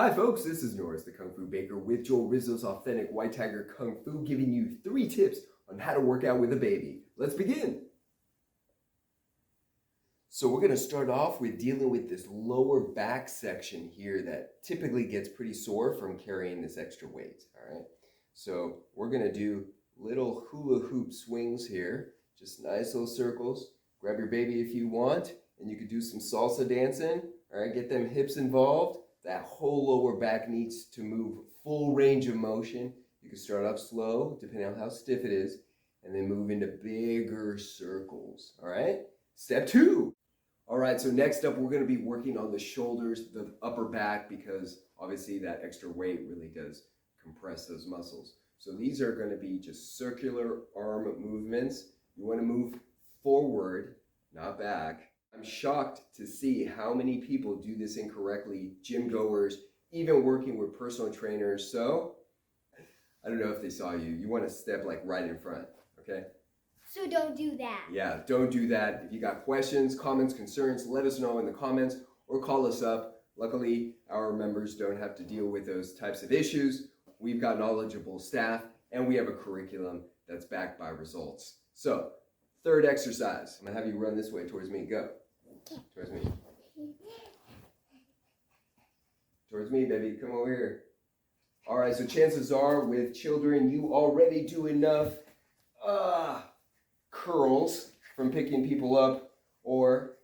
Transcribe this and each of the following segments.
Hi folks, this is Norris, the Kung Fu Baker, with Joel Rizzo's Authentic White Tiger Kung Fu, giving you 3 tips on how to work out with a baby. Let's begin. So we're going to start off with dealing with this lower back section here that typically gets pretty sore from carrying this extra weight, all right? So we're going to do little hula hoop swings here, just nice little circles. Grab your baby if you want, and you could do some salsa dancing, all right? Get them hips involved. That whole lower back needs to move full range of motion. You can start off slow, depending on how stiff it is, and then move into bigger circles, all right? Step 2. All right, so next up, we're gonna be working on the shoulders, the upper back, because obviously that extra weight really does compress those muscles. So these are gonna be just circular arm movements. You wanna move forward, not back. I'm shocked to see how many people do this incorrectly, gym goers, even working with personal trainers. So, I don't know if they saw you. You want to step like right in front, okay? So don't do that. Yeah, don't do that. If you got questions, comments, concerns, let us know in the comments or call us up. Luckily, our members don't have to deal with those types of issues. We've got knowledgeable staff and we have a curriculum that's backed by results. So, third exercise. I'm gonna have you run this way towards me. Go. Towards me. Towards me, baby. Come over here. All right, so chances are with children, you already do enough curls from picking people up or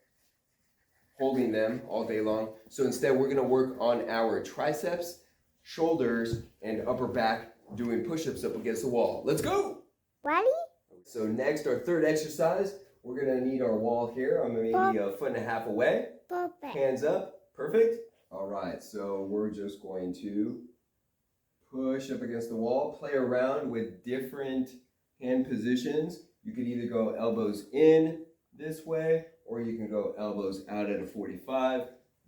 holding them all day long. So instead, we're gonna work on our triceps, shoulders, and upper back doing push-ups up against the wall. Let's go. Ready? So next, our third exercise, we're gonna need our wall here. I'm maybe 1.5 feet away. Perfect. Hands up, perfect. All right, so we're just going to push up against the wall, play around with different hand positions. You could either go elbows in this way, or you can go elbows out at a 45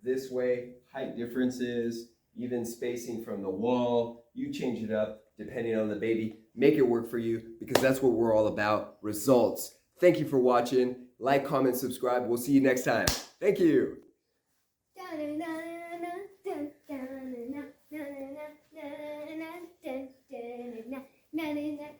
this way. Height differences, even spacing from the wall. You change it up depending on the baby. Make it work for you, because that's what we're all about, results. Thank you for watching. Like, comment, subscribe. We'll see you next time. Thank you.